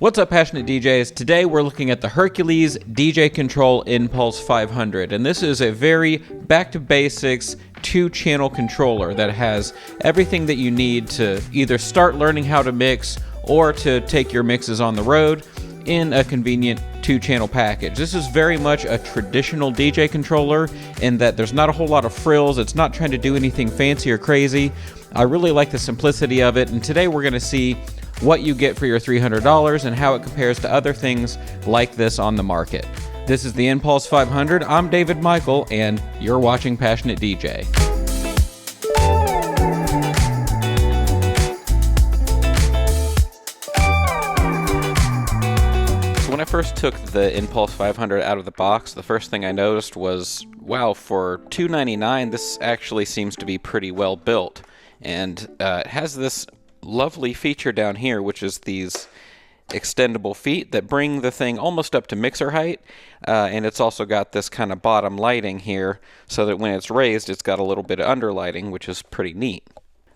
What's up, passionate DJs? Today we're looking at the Hercules DJControl Inpulse 500, and this is a very back-to-basics two-channel controller that has everything that you need to either start learning how to mix or to take your mixes on the road in a convenient two-channel package. This is very much a traditional DJ controller in that there's not a whole lot of frills. It's not trying to do anything fancy or crazy. I really like the simplicity of it, and today we're going to see what you get for your $300 and how it compares to other things like this on the market. This is the Inpulse 500. I'm David Michael, and you're watching Passionate DJ. So when I first took the Inpulse 500 out of the box, the first thing I noticed was, wow, for $299, this actually seems to be pretty well built. And it has this lovely feature down here, which is these extendable feet that bring the thing almost up to mixer height, and it's also got this kind of bottom lighting here so that when it's raised it's got a little bit of underlighting, which is pretty neat.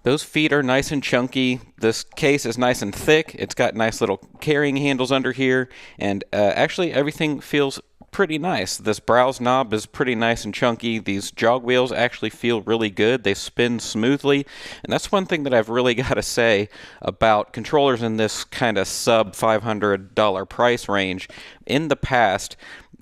Those feet are nice and chunky. This case is nice and thick. It's got nice little carrying handles under here, and actually everything feels pretty nice. This browse knob is pretty nice and chunky. These jog wheels actually feel really good. They spin smoothly, and that's one thing that I've really got to say about controllers in this kind of sub $500 price range. In the past,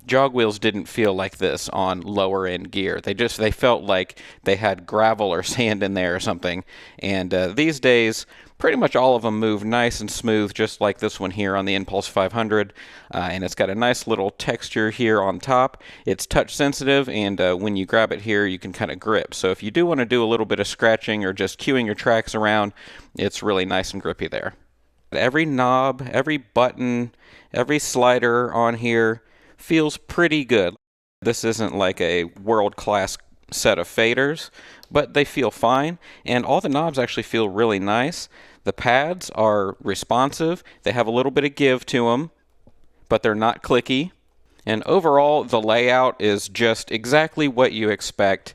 jog wheels didn't feel like this on lower end gear. They felt like they had gravel or sand in there or something. And these days, pretty much all of them move nice and smooth, just like this one here on the Inpulse 500. And it's got a nice little texture here on top. It's touch sensitive, and when you grab it here, you can kind of grip. So if you do want to do a little bit of scratching or just cueing your tracks around, it's really nice and grippy there. Every knob, every button, every slider on here feels pretty good. This isn't like a world-class set of faders, but they feel fine, and all the knobs actually feel really nice. The pads are responsive. They have a little bit of give to them, but they're not clicky. And overall, the layout is just exactly what you expect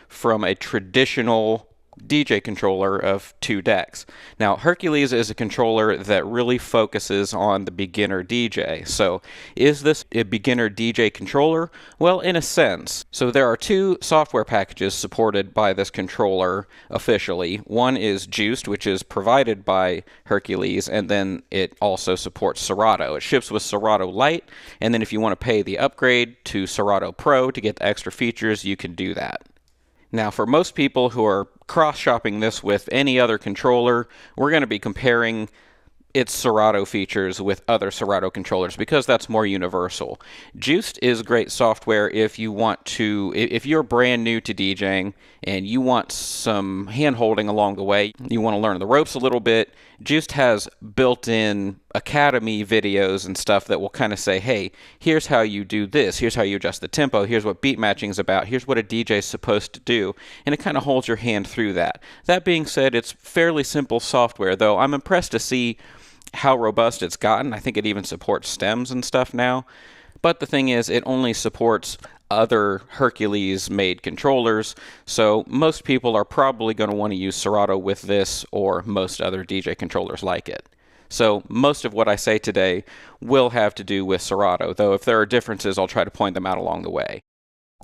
from a traditional DJ controller of two decks. Now, Hercules is a controller that really focuses on the beginner DJ. So, is this a beginner DJ controller? Well, in a sense. So there are two software packages supported by this controller officially. One is Juiced, which is provided by Hercules, and then it also supports Serato. It ships with Serato Lite, and then if you want to pay the upgrade to Serato Pro to get the extra features, you can do that. Now, for most people who are cross-shopping this with any other controller, we're going to be comparing its Serato features with other Serato controllers because that's more universal. Juiced is great software if you're brand new to DJing and you want some hand-holding along the way, you want to learn the ropes a little bit. Juiced has built-in Academy videos and stuff that will kind of say, hey, here's how you do this, here's how you adjust the tempo, here's what beat matching is about, here's what a DJ is supposed to do, and it kind of holds your hand through that. That being said, it's fairly simple software, though I'm impressed to see how robust it's gotten. I think it even supports stems and stuff now. But the thing is, it only supports other Hercules-made controllers, so most people are probably going to want to use Serato with this or most other DJ controllers like it. So most of what I say today will have to do with Serato, though if there are differences, I'll try to point them out along the way.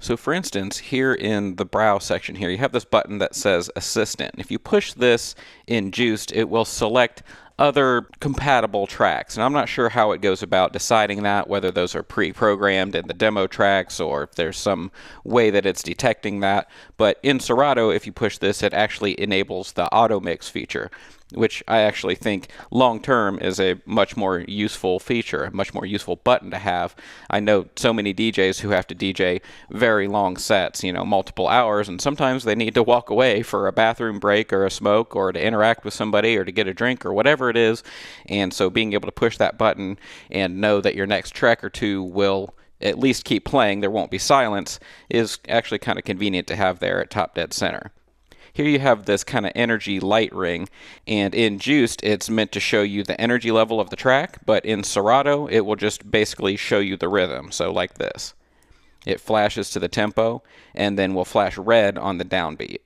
So for instance, here in the brow section here, you have this button that says Assistant. If you push this in Juiced, it will select other compatible tracks. And I'm not sure how it goes about deciding that, whether those are pre-programmed in the demo tracks or if there's some way that it's detecting that. But in Serato, if you push this, it actually enables the auto mix feature, which I actually think long-term is a much more useful feature, a much more useful button to have. I know so many DJs who have to DJ very long sets, multiple hours, and sometimes they need to walk away for a bathroom break or a smoke or to interact with somebody or to get a drink or whatever it is. And so being able to push that button and know that your next track or two will at least keep playing, there won't be silence, is actually kind of convenient to have there at top dead center. Here you have this kind of energy light ring, and in Juiced, it's meant to show you the energy level of the track, but in Serato, it will just basically show you the rhythm, so like this. It flashes to the tempo, and then will flash red on the downbeat.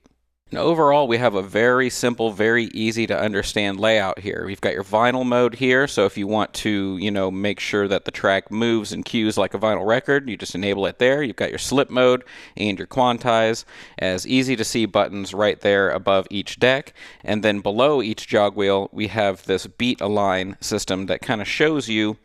And overall, we have a very simple, very easy to understand layout here. We've got your vinyl mode here, so if you want to, make sure that the track moves and cues like a vinyl record, you just enable it there. You've got your slip mode and your quantize as easy to see buttons right there above each deck. And then below each jog wheel, we have this beat align system that kind of shows you,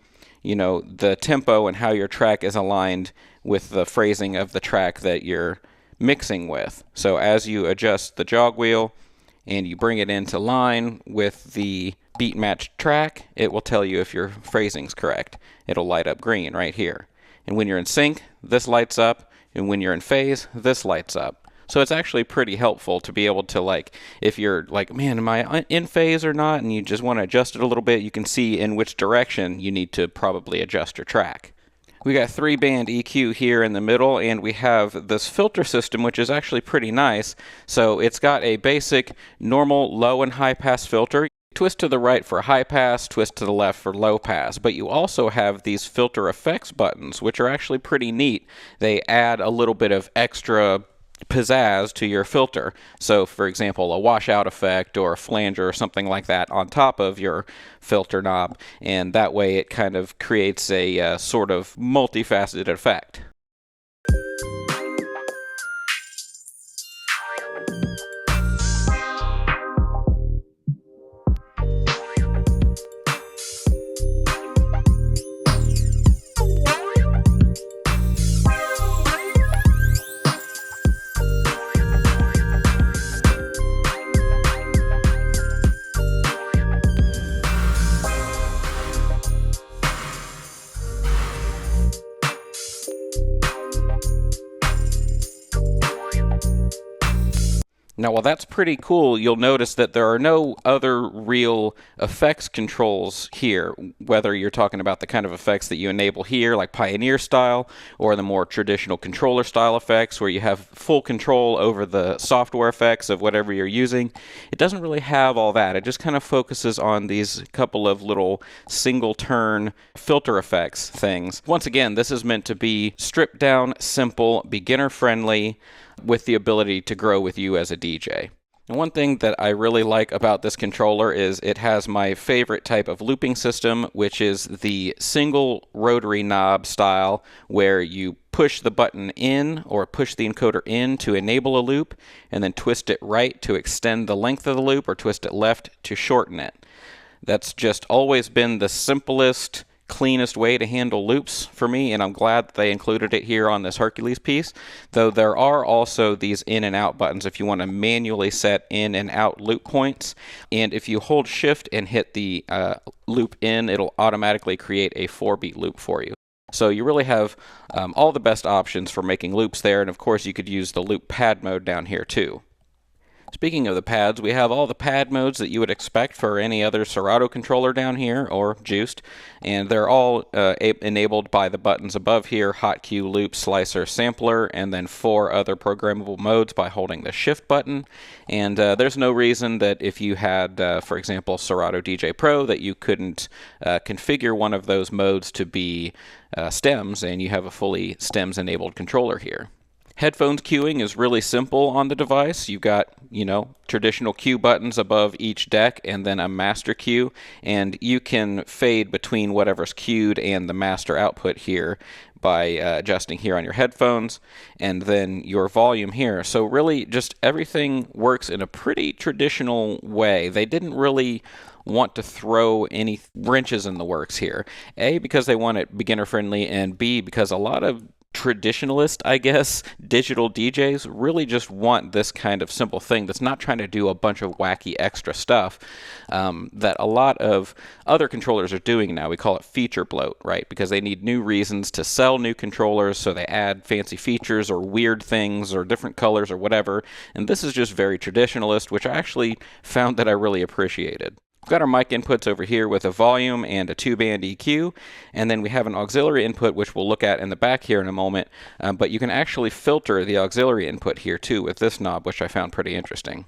the tempo and how your track is aligned with the phrasing of the track that you're mixing with. So as you adjust the jog wheel and you bring it into line with the beat matched track, it will tell you if your phrasing's correct. It'll light up green right here. And when you're in sync, this lights up, and when you're in phase, this lights up. So it's actually pretty helpful to be able to, if you're like, man, am I in phase or not, and you just want to adjust it a little bit, you can see in which direction you need to probably adjust your track. We got 3-band EQ here in the middle, and we have this filter system, which is actually pretty nice. So it's got a basic normal low and high pass filter. Twist to the right for high pass, twist to the left for low pass. But you also have these filter effects buttons, which are actually pretty neat. They add a little bit of extra pizzazz to your filter. So for example, a washout effect or a flanger or something like that on top of your filter knob, and that way it kind of creates a sort of multifaceted effect. Now, while that's pretty cool, you'll notice that there are no other real effects controls here, whether you're talking about the kind of effects that you enable here, like Pioneer style, or the more traditional controller style effects, where you have full control over the software effects of whatever you're using. It doesn't really have all that. It just kind of focuses on these couple of little single turn filter effects things. Once again, this is meant to be stripped down, simple, beginner friendly, with the ability to grow with you as a DJ. And one thing that I really like about this controller is it has my favorite type of looping system, which is the single rotary knob style, where you push the button in or push the encoder in to enable a loop, and then twist it right to extend the length of the loop, or twist it left to shorten it. That's just always been the simplest, cleanest way to handle loops for me, and I'm glad that they included it here on this Hercules piece. Though there are also these in and out buttons if you want to manually set in and out loop points, and if you hold shift and hit the loop in, it'll automatically create a 4-beat loop for you. So you really have all the best options for making loops there, and of course you could use the loop pad mode down here too. Speaking of the pads, we have all the pad modes that you would expect for any other Serato controller down here, or Juiced, and they're all enabled by the buttons above here: Hotkey, Loop, Slicer, Sampler, and then 4 other programmable modes by holding the Shift button. And there's no reason that if you had, for example, Serato DJ Pro, that you couldn't configure one of those modes to be stems, and you have a fully stems-enabled controller here. Headphones queuing is really simple on the device. You've got, traditional cue buttons above each deck and then a master cue, and you can fade between whatever's cued and the master output here by adjusting here on your headphones, and then your volume here. So really just everything works in a pretty traditional way. They didn't really want to throw any wrenches in the works here. A, because they want it beginner friendly, and B, because a lot of traditionalist, I guess, digital DJs really just want this kind of simple thing that's not trying to do a bunch of wacky extra stuff that a lot of other controllers are doing now. We call it feature bloat, right? Because they need new reasons to sell new controllers, so they add fancy features or weird things or different colors or whatever. And this is just very traditionalist, which I actually found that I really appreciated. We've got our mic inputs over here with a volume and a 2-band EQ, and then we have an auxiliary input, which we'll look at in the back here in a moment, but you can actually filter the auxiliary input here too with this knob, which I found pretty interesting.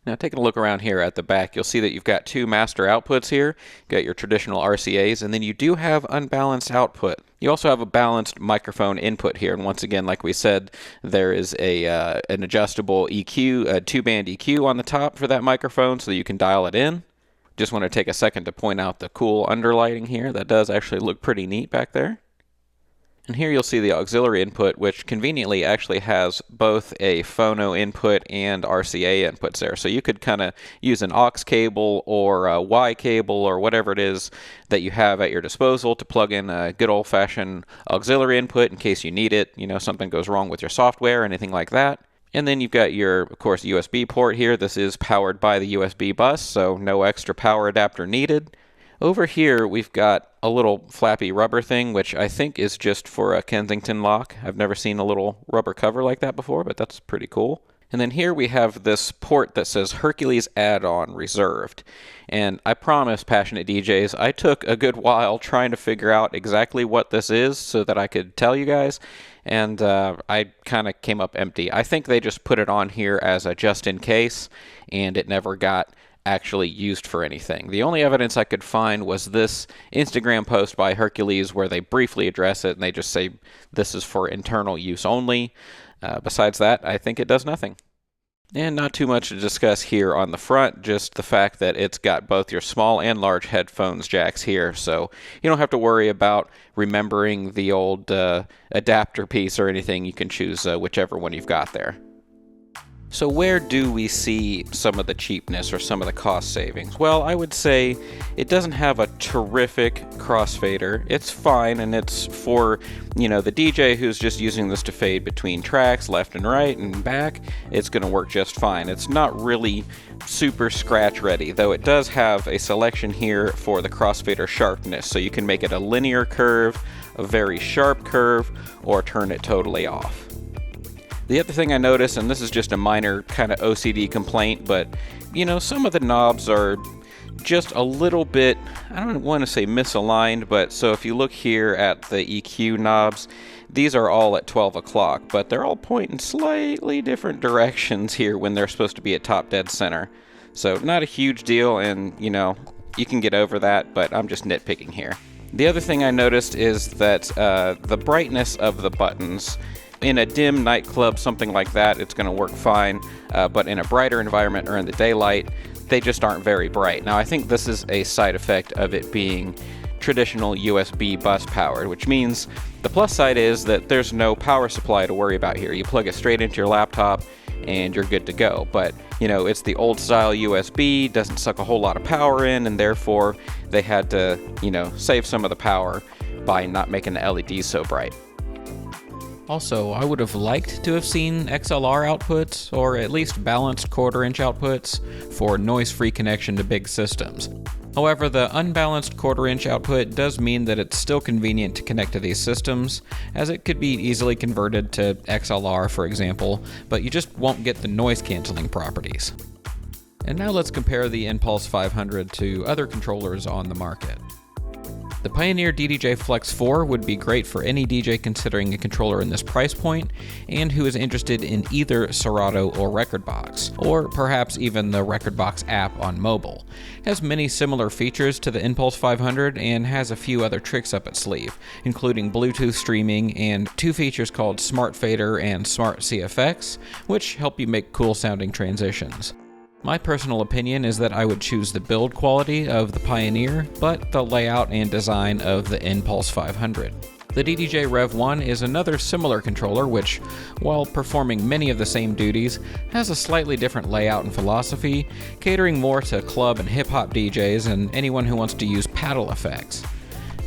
Now taking a look around here at the back, you'll see that you've got two master outputs here. You've got your traditional RCAs, and then you do have unbalanced output. You also have a balanced microphone input here, and once again, like we said, there is an adjustable EQ, a 2-band EQ on the top for that microphone so that you can dial it in. Just want to take a second to point out the cool underlighting here. That does actually look pretty neat back there. And here you'll see the auxiliary input, which conveniently actually has both a phono input and RCA inputs there. So you could kind of use an aux cable or a Y cable or whatever it is that you have at your disposal to plug in a good old-fashioned auxiliary input in case you need it, you know, something goes wrong with your software or anything like that. And then you've got your, of course, USB port here. This is powered by the USB bus, so no extra power adapter needed. Over here, we've got a little flappy rubber thing, which I think is just for a Kensington lock. I've never seen a little rubber cover like that before, but that's pretty cool. And then here we have this port that says Hercules add-on reserved. And I promise, passionate DJs, I took a good while trying to figure out exactly what this is so that I could tell you guys. And I kind of came up empty. I think they just put it on here as a just in case, and it never got actually used for anything. The only evidence I could find was this Instagram post by Hercules where they briefly address it and they just say this is for internal use only. Besides that, I think it does nothing. And not too much to discuss here on the front, just the fact that it's got both your small and large headphones jacks here, so you don't have to worry about remembering the old adapter piece or anything. You can choose whichever one you've got there. So where do we see some of the cheapness or some of the cost savings? Well, I would say it doesn't have a terrific crossfader. It's fine, and it's for, you know, the DJ who's just using this to fade between tracks, left and right and back. It's going to work just fine. It's not really super scratch ready, though it does have a selection here for the crossfader sharpness, so you can make it a linear curve, a very sharp curve, or turn it totally off. The other thing I noticed, and this is just a minor kind of OCD complaint, but, you know, some of the knobs are just a little bit, I don't want to say misaligned, but so if you look here at the EQ knobs, these are all at 12 o'clock, but they're all pointing slightly different directions here when they're supposed to be at top dead center. So not a huge deal, and, you know, you can get over that, but I'm just nitpicking here. The other thing I noticed is that the brightness of the buttons, in a dim nightclub, something like that, it's going to work fine, but in a brighter environment or in the daylight, they just aren't very bright. Now, I think this is a side effect of it being traditional USB bus powered, which means the plus side is that there's no power supply to worry about here. You plug it straight into your laptop and you're good to go. But, you know, it's the old style USB, doesn't suck a whole lot of power in, and therefore they had to, you know, save some of the power by not making the LEDs so bright. Also, I would have liked to have seen XLR outputs, or at least balanced 1/4-inch outputs, for noise-free connection to big systems. However, the unbalanced 1/4-inch output does mean that it's still convenient to connect to these systems, as it could be easily converted to XLR, for example, but you just won't get the noise-canceling properties. And now let's compare the Inpulse 500 to other controllers on the market. The Pioneer DDJ Flex 4 would be great for any DJ considering a controller in this price point, and who is interested in either Serato or Rekordbox, or perhaps even the Rekordbox app on mobile. It has many similar features to the Inpulse 500 and has a few other tricks up its sleeve, including Bluetooth streaming and two features called Smart Fader and Smart CFX, which help you make cool sounding transitions. My personal opinion is that I would choose the build quality of the Pioneer, but the layout and design of the Inpulse 500. The DDJ Rev 1 is another similar controller which, while performing many of the same duties, has a slightly different layout and philosophy, catering more to club and hip-hop DJs and anyone who wants to use paddle effects.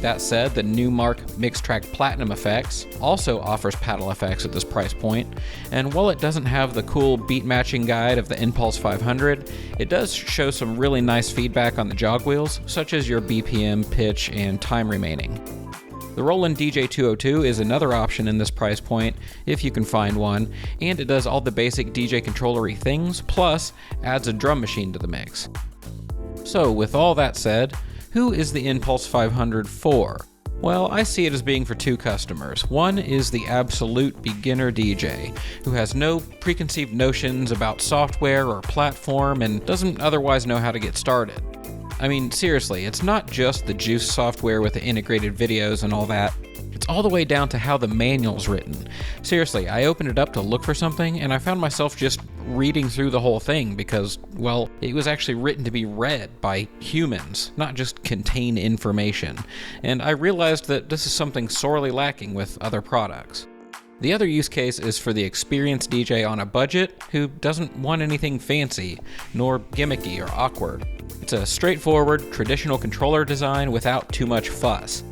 That said, the Numark Mixtrack Platinum Effects also offers paddle effects at this price point, and while it doesn't have the cool beat matching guide of the Inpulse 500, it does show some really nice feedback on the jog wheels, such as your BPM, pitch, and time remaining. The Roland DJ202 is another option in this price point, if you can find one, and it does all the basic DJ controller-y things, plus adds a drum machine to the mix. So with all that said, who is the Inpulse 500 for? Well, I see it as being for two customers. One is the absolute beginner DJ, who has no preconceived notions about software or platform and doesn't otherwise know how to get started. I mean, seriously, it's not just the Juice software with the integrated videos and all that. It's all the way down to how the manual's written. Seriously, I opened it up to look for something, and I found myself just reading through the whole thing because, well, it was actually written to be read by humans, not just contain information. And I realized that this is something sorely lacking with other products. The other use case is for the experienced DJ on a budget who doesn't want anything fancy, nor gimmicky or awkward. It's a straightforward, traditional controller design without too much fuss.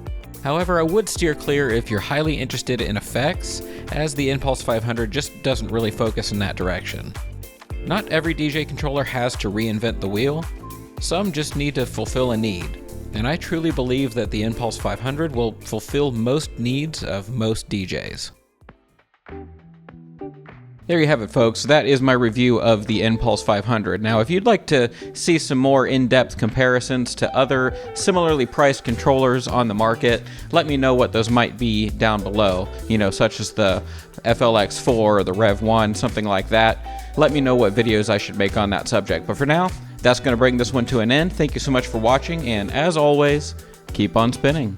However, I would steer clear if you're highly interested in effects, as the Inpulse 500 just doesn't really focus in that direction. Not every DJ controller has to reinvent the wheel. Some just need to fulfill a need, and I truly believe that the Inpulse 500 will fulfill most needs of most DJs. There you have it, folks. That is my review of the Inpulse 500. Now, if you'd like to see some more in-depth comparisons to other similarly priced controllers on the market, let me know what those might be down below, such as the FLX4 or the Rev 1, something like that. Let me know what videos I should make on that subject. But for now, that's going to bring this one to an end. Thank you so much for watching, and as always, keep on spinning.